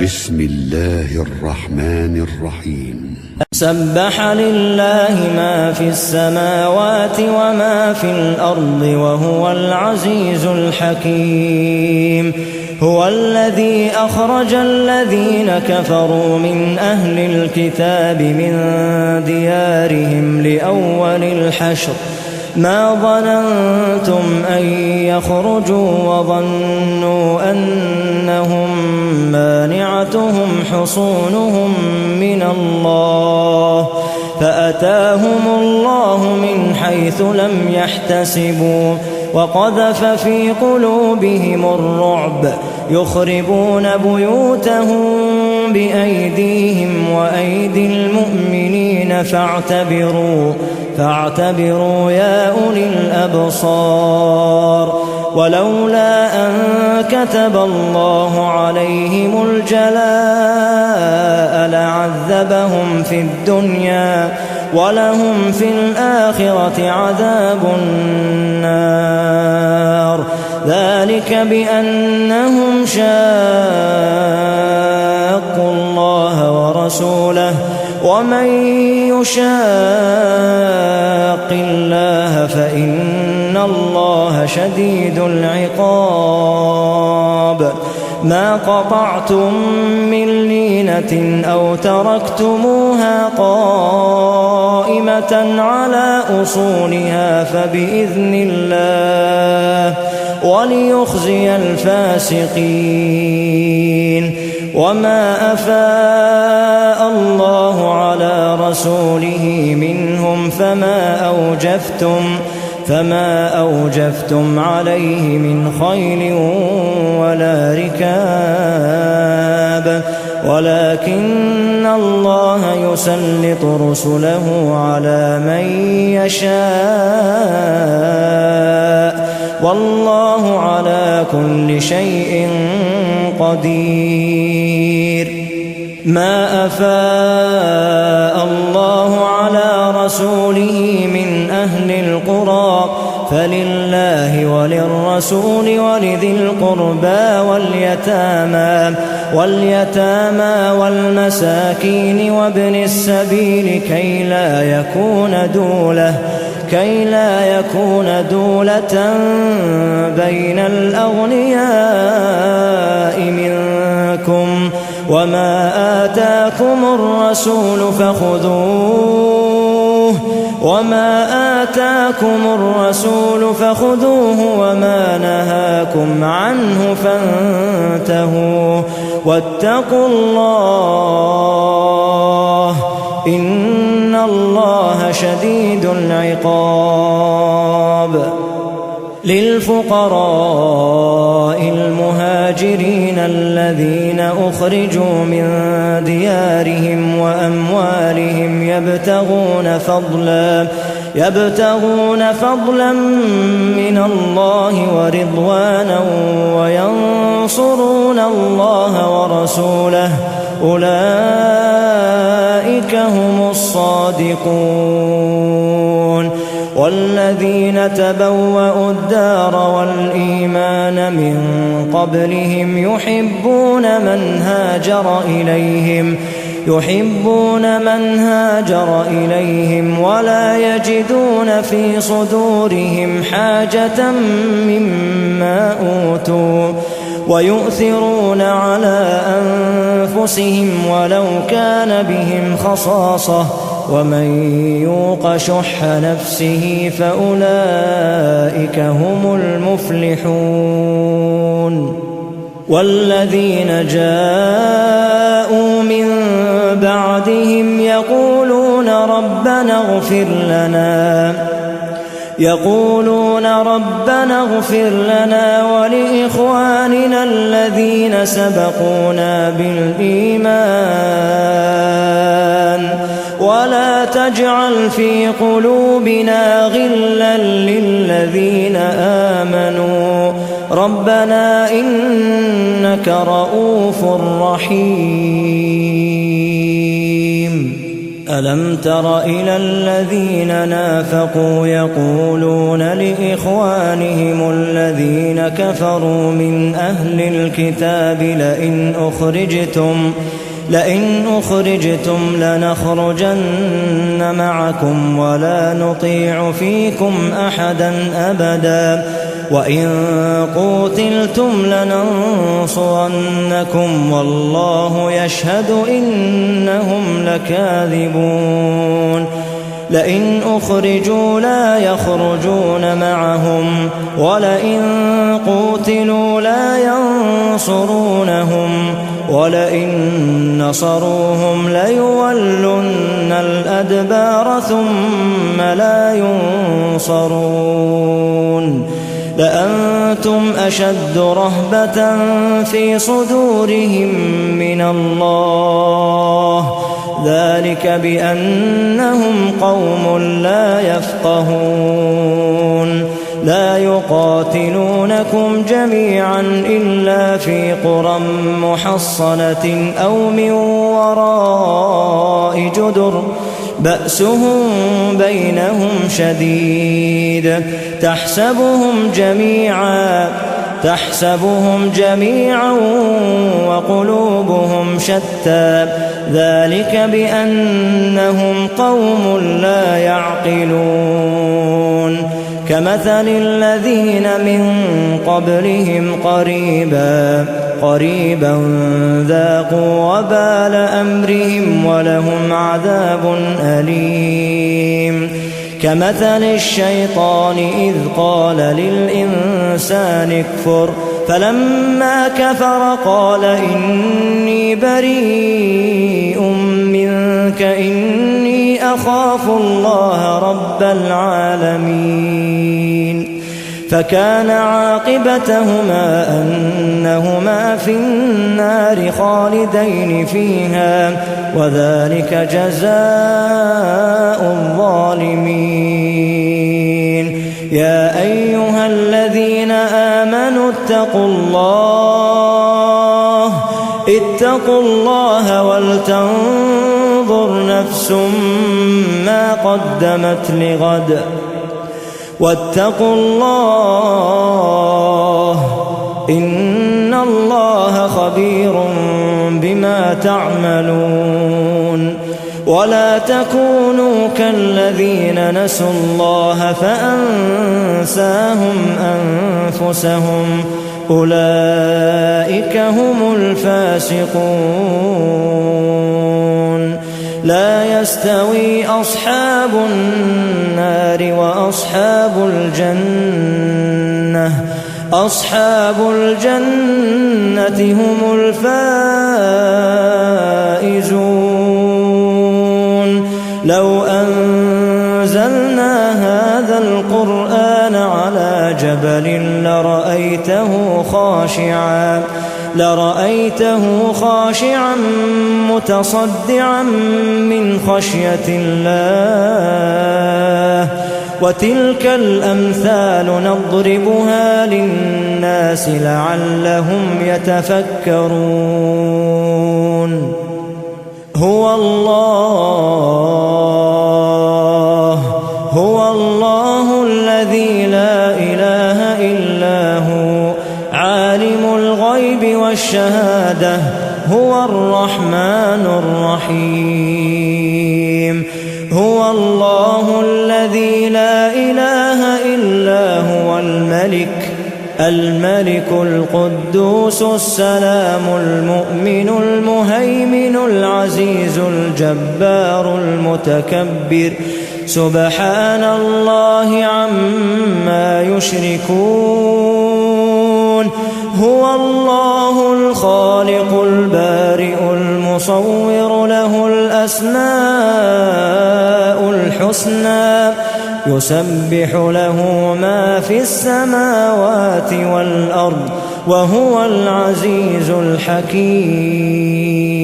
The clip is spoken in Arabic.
بسم الله الرحمن الرحيم. سبح لله ما في السماوات وما في الأرض وهو العزيز الحكيم. هو الذي أخرج الذين كفروا من أهل الكتاب من ديارهم لأول الحشر ما ظننتم أن يخرجوا وظنوا أنهم مانعتهم حصونهم من الله فأتاهم الله من حيث لم يحتسبوا وقذف في قلوبهم الرعب يخربون بيوتهم بأيديهم وأيدي المؤمنين فاعتبروا يا أولي الأبصار. ولولا أن كتب الله عليهم الجلاء لعذبهم في الدنيا ولهم في الآخرة عذاب النار. ذلك بأنهم شاقوا الله ورسوله ومن يشاق الله فإن الله شديد العقاب. ما قطعتم من لينة أو تركتموها قائمة على أصولها فبإذن الله وليخزي الفاسقين. وما أفاء الله على رسوله منهم فما أوجفتم عليه من خيل ولا ركاب ولكن الله يسلط رسله على من يشاء والله على كل شيء قدير. ما أفاء الله على رسوله من أهل القرى فلله وللرسول ولذي القربى واليتامى والمساكين وابن السبيل كي لا يكون دولة بين الأغنياء منكم. وما آتاكم الرسول فخذوه وما نهاكم عنه فانتهوا واتقوا الله إن الله شديد العقاب. للفقراء المهاجرين الذين أخرجوا من ديارهم وأموالهم يبتغون فضلا من الله ورضوانا وينصرون الله ورسوله أولئك هم الصادقون. والذين تبوأوا الدار والإيمان من قبلهم يحبون من هاجر إليهم ولا يجدون في صدورهم حاجة مما أوتوا ويؤثرون على أنفسهم ولو كان بهم خصاصة ومن يوق شح نفسه فأولئك هم المفلحون. والذين جاءوا من بعدهم يقولون ربنا اغفر لنا ولإخواننا الذين سبقونا بالإيمان ولا تجعل في قلوبنا غلا للذين آمنوا ربنا إنك رؤوف رحيم. ألم تر إلى الذين نافقوا يقولون لإخوانهم الذين كفروا من أهل الكتاب لئن أخرجتم لنخرجن معكم ولا نطيع فيكم أحدا أبدا وإن قوتلتم لننصرنكم والله يشهد إنهم لكاذبون لئن أخرجوا لا يخرجون معهم ولئن قوتلوا لا ينصرونهم ولئن نصروهم ليولن الأدبار ثم لا ينصرون لأنتم أشد رهبة في صدورهم من الله ذلك بأنهم قوم لا يفقهون لا يقاتلونكم جميعا إلا في قرى محصنة أو من وراء جدر بأسهم بينهم شديد تحسبهم جميعا وقلوبهم شتى ذلك بأنهم قوم لا يعقلون كمثل الذين من قبلهم قريبا ذاقوا وبال أمرهم ولهم عذاب أليم كمثل الشيطان إذ قال للإنسان اكفر فلما كفر قال إني بريء منك إني أخاف الله رب العالمين فكان عاقبتهما أنهما في النار خالدين فيها وذلك جزاء الظالمين يا أيها الذين آمنوا اتقوا الله ولتنظر نفس ما قدمت لغد واتقوا الله إن الله خبير بما تعملون ولا تكونوا كالذين نسوا الله فأنساهم أنفسهم أولئك هم الفاسقون لا يستوي أصحاب النار وأصحاب الجنة هم الفائزون لو أنزلنا هذا القرآن على جبل لرأيته خاشعا متصدعا من خشية الله وتلك الأمثال نضربها للناس لعلهم يتفكرون هو الله الذي لا إله إلا هو عالم الغيب والشهادة هو الرحمن الرحيم هو الله الذي لا إله إلا هو الملك القدوس السلام المؤمن المهيمن العزيز الجبار المتكبر سبحان الله عما يشركون هو الله الخالق البارئ المصور له الأسماء الحسنى يسبح له ما في السماوات والأرض وهو العزيز الحكيم